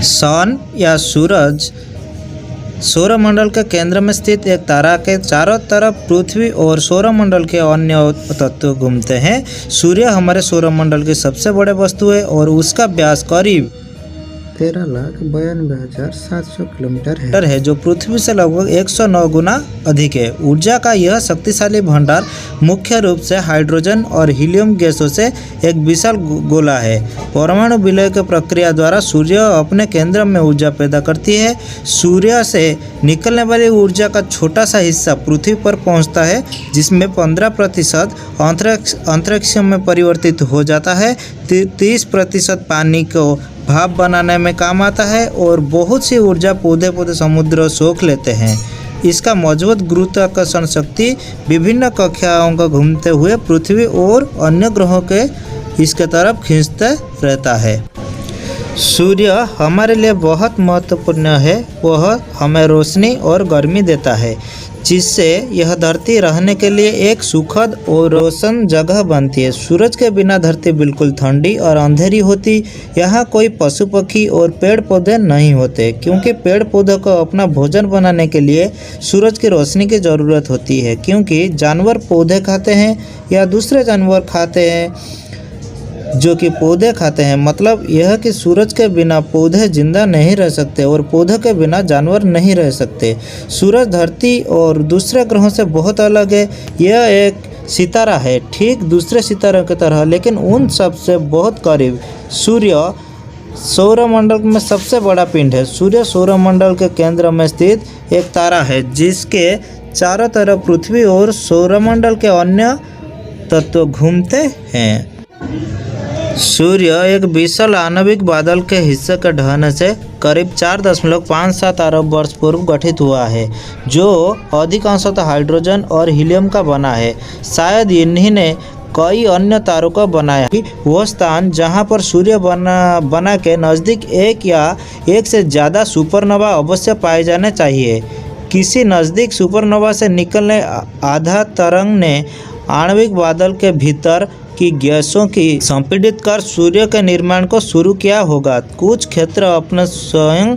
सन या सूरज सौरमंडल के केंद्र में स्थित एक तारा के चारों तरफ पृथ्वी और सौरमंडल के अन्य तत्व घूमते हैं। सूर्य हमारे सौरमंडल की सबसे बड़े वस्तु है और उसका व्यास करीब 13,92,700 किलोमीटर है, जो पृथ्वी से लगभग 109 गुना अधिक है। ऊर्जा का यह शक्तिशाली भंडार मुख्य रूप से हाइड्रोजन और हीलियम गैसों से एक विशाल गोला है। परमाणु विलय की प्रक्रिया द्वारा सूर्य अपने केंद्र में ऊर्जा पैदा करती है। सूर्य से निकलने वाली ऊर्जा का छोटा सा हिस्सा पृथ्वी पर पहुंचता है, जिसमें 15% अंतरिक्ष में परिवर्तित हो जाता है, 30% पानी को भाप बनाने में काम आता है और बहुत सी ऊर्जा पौधे समुद्र सोख लेते हैं। इसका मजबूत गुरुत्वाकर्षण शक्ति विभिन्न कक्षाओं को घूमते हुए पृथ्वी और अन्य ग्रहों के इसके तरफ खींचते रहता है। सूर्य हमारे लिए बहुत महत्वपूर्ण है। वह हमें रोशनी और गर्मी देता है, जिससे यह धरती रहने के लिए एक सुखद और रोशन जगह बनती है। सूरज के बिना धरती बिल्कुल ठंडी और अंधेरी होती। यहाँ कोई पशु पक्षी और पेड़ पौधे नहीं होते, क्योंकि पेड़ पौधों को अपना भोजन बनाने के लिए सूरज की रोशनी की ज़रूरत होती है। क्योंकि जानवर पौधे खाते हैं या दूसरे जानवर खाते हैं जो कि पौधे खाते हैं। मतलब यह कि सूरज के बिना पौधे जिंदा नहीं रह सकते और पौधों के बिना जानवर नहीं रह सकते। सूरज धरती और दूसरे ग्रहों से बहुत अलग है। यह एक सितारा है, ठीक दूसरे सितारों की तरह, लेकिन उन सब से बहुत करीब। सूर्य सौरमंडल में सबसे बड़ा पिंड है। सूर्य सौरमंडल के केंद्र में स्थित एक तारा है, जिसके चारों तरफ पृथ्वी और सौरमंडल के अन्य तत्व घूमते हैं। सूर्य एक विशाल आणविक बादल के हिस्से के ढहने से करीब 4.57 अरब वर्ष पूर्व गठित हुआ है, जो अधिकांशतः हाइड्रोजन और हीलियम का बना है। शायद इन्हीं ने कई अन्य तारों को बनाया। वह स्थान जहां पर सूर्य बना के नज़दीक एक या एक से ज़्यादा सुपरनोवा अवश्य पाए जाने चाहिए। किसी नज़दीक सुपरनोवा से निकलने आधा तरंग ने आणविक बादल के भीतर की गैसों की संपीड़ित कर सूर्य के निर्माण को शुरू किया होगा। कुछ क्षेत्र अपने स्वयं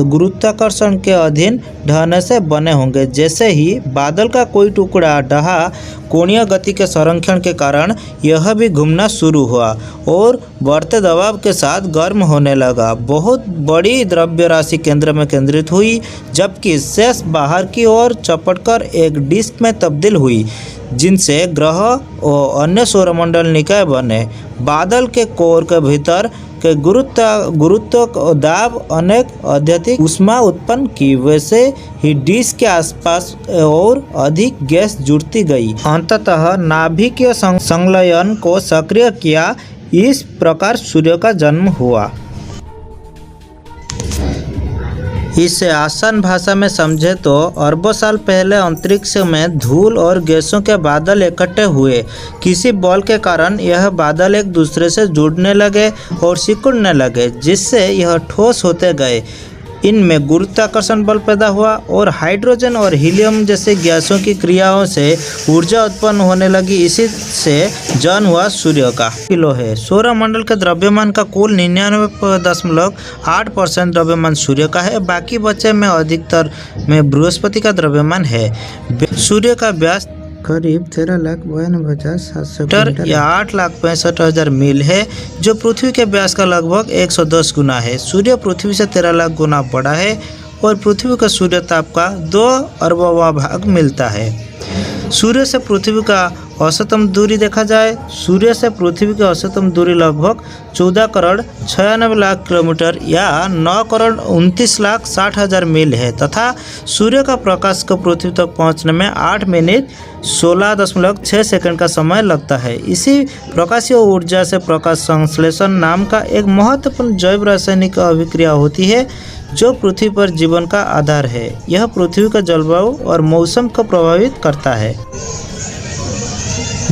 गुरुत्वाकर्षण के अधीन ढहने से बने होंगे। जैसे ही बादल का कोई टुकड़ा ढहा, कोणीय गति के संरक्षण के कारण यह भी घूमना शुरू हुआ और बढ़ते दबाव के साथ गर्म होने लगा। बहुत बड़ी द्रव्य राशि केंद्र में केंद्रित हुई, जबकि शेष बाहर की ओर चपटकर एक डिस्क में तब्दील हुई, जिनसे ग्रह और अन्य सौरमंडल निकाय बने। बादल के कोर के भीतर के गुरुत्व दाब अनेक अत्यधिक ऊष्मा उत्पन्न की, वैसे ही डिस्क के आसपास और अधिक गैस जुड़ती गई। अंततः नाभिकीय संलयन को सक्रिय किया। इस प्रकार सूर्य का जन्म हुआ। इसे आसान भाषा में समझे तो अरबों साल पहले अंतरिक्ष में धूल और गैसों के बादल इकट्ठे हुए। किसी बल के कारण यह बादल एक दूसरे से जुड़ने लगे और सिकुड़ने लगे, जिससे यह ठोस होते गए। इनमें गुरुत्वाकर्षण बल पैदा हुआ और हाइड्रोजन और हीलियम जैसे गैसों की क्रियाओं से ऊर्जा उत्पन्न होने लगी। इसी से जन्म हुआ सूर्य का। किलो है। सौरमंडल के द्रव्यमान का कुल 99.8% द्रव्यमान सूर्य का है। बाकी बचे में अधिकतर में बृहस्पति का द्रव्यमान है। सूर्य का व्यास करीब 13,92,700 मीटर या 8,65,000 मील है, जो पृथ्वी के व्यास का लगभग 110 गुना है। सूर्य पृथ्वी से 13 लाख गुना बड़ा है और पृथ्वी को सूर्य ताप का 2 अरबवां भाग मिलता है। सूर्य से पृथ्वी का औसतम दूरी देखा जाए, सूर्य से पृथ्वी की औसतम दूरी लगभग 14 करोड़ 96 लाख किलोमीटर या 9 करोड़ 29,60,000 मील है तथा सूर्य का प्रकाश को पृथ्वी तक पहुंचने में 8 मिनट 16.6 सेकंड का समय लगता है। इसी प्रकाशीय ऊर्जा से प्रकाश संश्लेषण नाम का एक महत्वपूर्ण जैव रासायनिक अभिक्रिया होती है, जो पृथ्वी पर जीवन का आधार है। यह पृथ्वी का जलवायु और मौसम को प्रभावित करता है।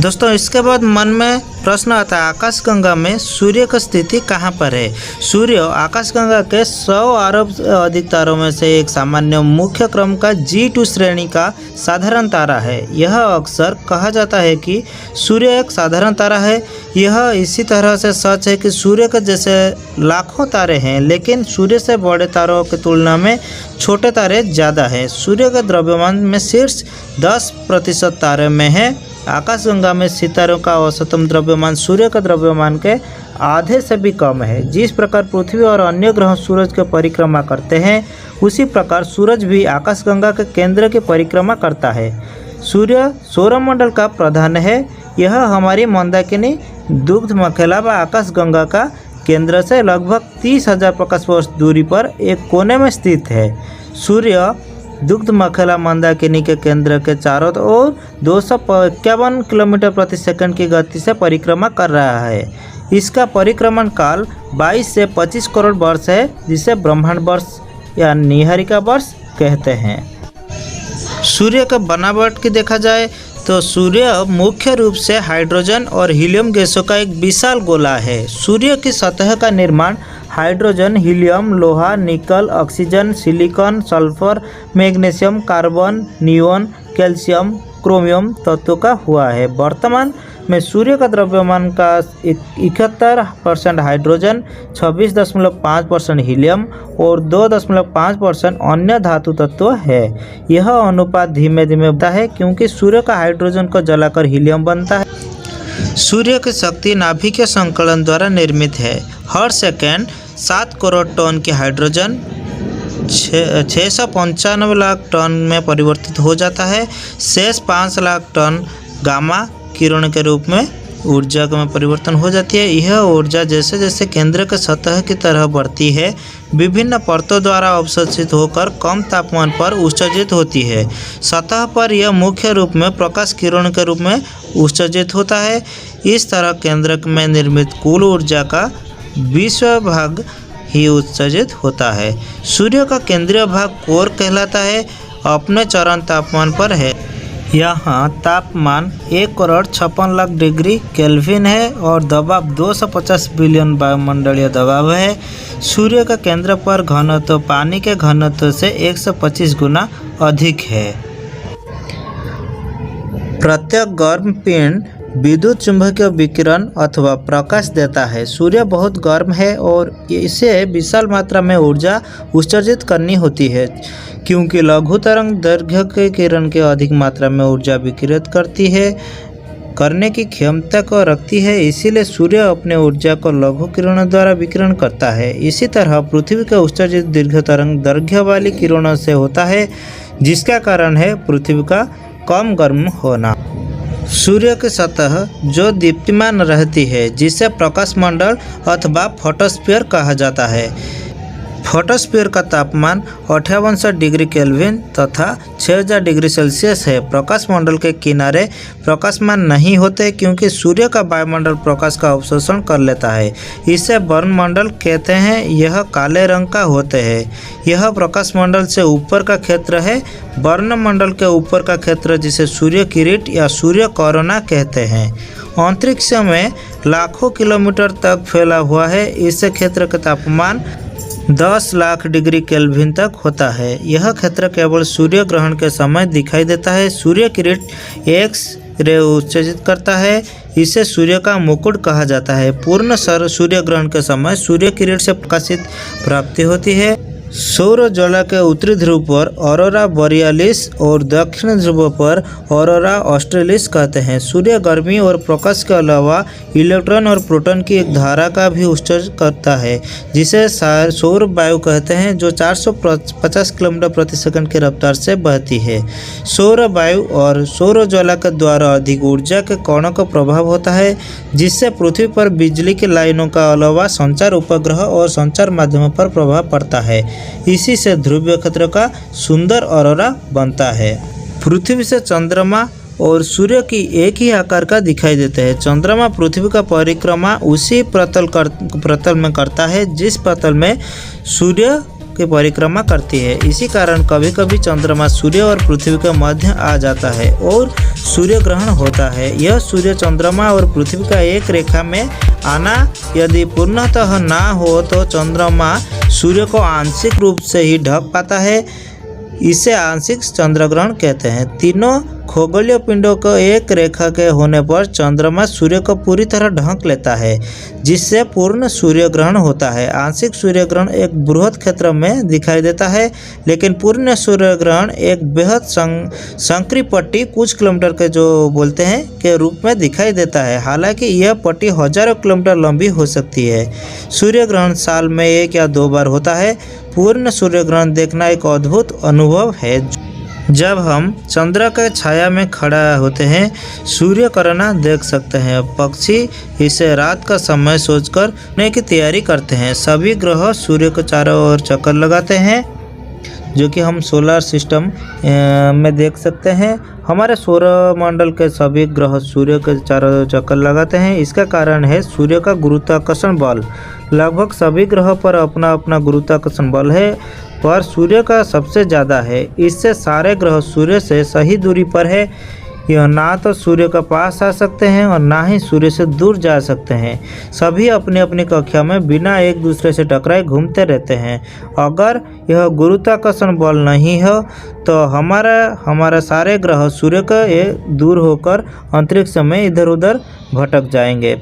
दोस्तों इसके बाद मन में प्रश्न आता है, आकाशगंगा में सूर्य की स्थिति कहाँ पर है। सूर्य आकाशगंगा के 100 अरब से अधिक तारों में से एक सामान्य मुख्य क्रम का G2 श्रेणी का साधारण तारा है। यह अक्सर कहा जाता है कि सूर्य एक साधारण तारा है। यह इसी तरह से सच है कि सूर्य के जैसे लाखों तारे हैं, लेकिन सूर्य से बड़े तारों की तुलना में छोटे तारे ज़्यादा हैं। सूर्य के द्रव्यमान में शीर्ष 10% तारे में है। आकाशगंगा में सितारों का औसतम द्रव्यमान सूर्य के द्रव्यमान के आधे से भी कम है। जिस प्रकार पृथ्वी और अन्य ग्रह सूरज की परिक्रमा करते हैं, उसी प्रकार सूरज भी आकाशगंगा के केंद्र की परिक्रमा करता है। सूर्य सौरमंडल का प्रधान है। यह हमारी मंदाकिनी दुग्ध मखेला व आकाशगंगा का केंद्र से लगभग 30,000 प्रकाश वर्ष दूरी पर एक कोने में स्थित है। सूर्य दुग्ध मखेला मंदाकिनी के केंद्र के चारों ओर 251 किलोमीटर प्रति सेकंड की गति से परिक्रमा कर रहा है। इसका परिक्रमण काल 22 से 25 करोड़ वर्ष है, जिसे ब्रह्मांड वर्ष या नीहारिका वर्ष कहते हैं। सूर्य का बनावट की देखा जाए तो सूर्य मुख्य रूप से हाइड्रोजन और हीलियम गैसों का एक विशाल गोला है। सूर्य की सतह का निर्माण हाइड्रोजन, हीलियम, लोहा, निकल, oxygen, silicon, sulphur, magnesium, carbon, neon, calcium, chromium तत्वों का हुआ है। वर्तमान में सूर्य का द्रव्यमान का 71% हाइड्रोजन, 26.5% हीलियम और 2.5% अन्य धातु तत्व है। यह अनुपात धीमे धीमे बढ़ता है क्योंकि सूर्य का हाइड्रोजन को जलाकर हीलियम बनता है। सूर्य की शक्ति नाभिकीय संकलन द्वारा निर्मित है। हर सेकेंड 7 करोड़ टन की हाइड्रोजन 695 लाख टन में परिवर्तित हो जाता है। शेष 5 लाख टन गामा किरण के रूप में ऊर्जा में परिवर्तन हो जाती है। यह ऊर्जा जैसे जैसे केंद्र के सतह की तरह बढ़ती है, विभिन्न परतों द्वारा अवशोषित होकर कम तापमान पर उत्सर्जित होती है। सतह पर यह मुख्य रूप में प्रकाश किरण के रूप में उत्सर्जित होता है। इस तरह केंद्र में निर्मित कुल ऊर्जा का 20वां भाग ही उत्सर्जित होता है। सूर्य का केंद्रीय भाग कोर कहलाता है, अपने चरम तापमान पर है। यहाँ तापमान 1,56,00,000 डिग्री केल्विन है और दबाव 250 बिलियन वायुमंडलीय दबाव है। सूर्य का केंद्र पर घनत्व पानी के घनत्व से 125 गुना अधिक है। प्रत्येक गर्म पिंड विद्युत चुंबकीय विकिरण अथवा प्रकाश देता है। सूर्य बहुत गर्म है और इसे विशाल मात्रा में ऊर्जा उत्सर्जित करनी होती है, क्योंकि लघु तरंग दैर्घ्य के किरण के अधिक मात्रा में ऊर्जा विकिरित करने की क्षमता को रखती है। इसीलिए सूर्य अपने ऊर्जा को लघु किरणों द्वारा विकिरण करता है। इसी तरह पृथ्वी का उत्सर्जित दीर्घ तरंग दैर्घ्य वाली किरणों से होता है, जिसका कारण है पृथ्वी का कम गर्म होना। सूर्य की सतह जो दीप्तिमान रहती है, जिसे प्रकाश मंडल अथवा फोटोस्फीयर कहा जाता है। फोटोस्फीयर का तापमान 5800 डिग्री केल्विन तथा 6000 डिग्री सेल्सियस है। प्रकाश मंडल के किनारे प्रकाशमान नहीं होते, क्योंकि सूर्य का वायुमंडल प्रकाश का अवशोषण कर लेता है। इसे वर्णमंडल कहते हैं। यह काले रंग का होते हैं। यह प्रकाश मंडल से ऊपर का क्षेत्र है। वर्णमंडल के ऊपर का क्षेत्र जिसे सूर्य किरीट या सूर्य कोरोना कहते हैं, अंतरिक्ष में लाखों किलोमीटर तक फैला हुआ है। इस क्षेत्र का तापमान 10 लाख डिग्री केल्विन तक होता है। यह क्षेत्र केवल सूर्य ग्रहण के समय दिखाई देता है। सूर्य किरण एक्स रे उत्सर्जित करता है। इसे सूर्य का मुकुट कहा जाता है। पूर्ण सूर्य ग्रहण के समय सूर्य किरण से प्रकाशित प्राप्ति होती है। सौर ज्वाला के उत्तरी ध्रुव पर ऑरोरा बोरियालिस और दक्षिण ध्रुव पर ऑरोरा ऑस्ट्रेलिस कहते हैं। सूर्य गर्मी और प्रकाश के अलावा इलेक्ट्रॉन और प्रोटॉन की एक धारा का भी उत्सर्जन करता है, जिसे सौर वायु कहते हैं, जो 450 किलोमीटर प्रति सेकंड की रफ्तार से बहती है। सौर वायु और सौर ज्वाला के द्वारा अधिक ऊर्जा के कणों का प्रभाव होता है, जिससे पृथ्वी पर बिजली की लाइनों का अलावा संचार उपग्रह और संचार माध्यमों पर प्रभाव पड़ता है। इसी से ध्रुवीय क्षेत्र का सुंदर ऑरोरा बनता है। पृथ्वी से चंद्रमा और सूर्य की एक ही आकार का दिखाई देते हैं। चंद्रमा पृथ्वी का परिक्रमा उसी प्रतल में करता है जिस प्रतल में सूर्य की परिक्रमा करती है। इसी कारण कभी कभी चंद्रमा सूर्य और पृथ्वी के मध्य आ जाता है और सूर्य ग्रहण होता है। यह सूर्य चंद्रमा और पृथ्वी का एक रेखा में आना यदि पूर्णतः ना हो तो चंद्रमा सूर्य को आंशिक रूप से ही ढक पाता है। इसे आंशिक चंद्रग्रहण कहते हैं। तीनों खगोलीय पिंडों को एक रेखा के होने पर चंद्रमा सूर्य को पूरी तरह ढक लेता है, जिससे पूर्ण सूर्य ग्रहण होता है। आंशिक सूर्य ग्रहण एक बृहद क्षेत्र में दिखाई देता है, लेकिन पूर्ण सूर्य ग्रहण एक बेहद संकरी पट्टी कुछ किलोमीटर के जो बोलते हैं के रूप में दिखाई देता है। हालांकि यह पट्टी हजारों किलोमीटर लंबी हो सकती है। सूर्य ग्रहण साल में 1 या 2 बार होता है। पूर्ण सूर्य ग्रहण देखना एक अद्भुत अनुभव है। जब हम चंद्र के छाया में खड़ा होते हैं, सूर्य किरणें देख सकते हैं। पक्षी इसे रात का समय सोचकर सोने की तैयारी करते हैं। सभी ग्रह सूर्य के चारों ओर चक्कर लगाते हैं, जो कि हम सोलर सिस्टम में देख सकते हैं। हमारे सौर मंडल के सभी ग्रह सूर्य के चारों चक्कर लगाते हैं। इसका कारण है सूर्य का गुरुत्वाकर्षण बल। लगभग सभी ग्रह पर अपना अपना गुरुत्वाकर्षण बल है, पर सूर्य का सबसे ज़्यादा है। इससे सारे ग्रह सूर्य से सही दूरी पर है। यह ना तो सूर्य के पास आ सकते हैं और ना ही सूर्य से दूर जा सकते हैं। सभी अपनी अपनी कक्षा में बिना एक दूसरे से टकराए घूमते रहते हैं। अगर यह गुरुत्वाकर्षण बल नहीं हो तो हमारा सारे ग्रह सूर्य के दूर होकर अंतरिक्ष में इधर उधर भटक जाएंगे।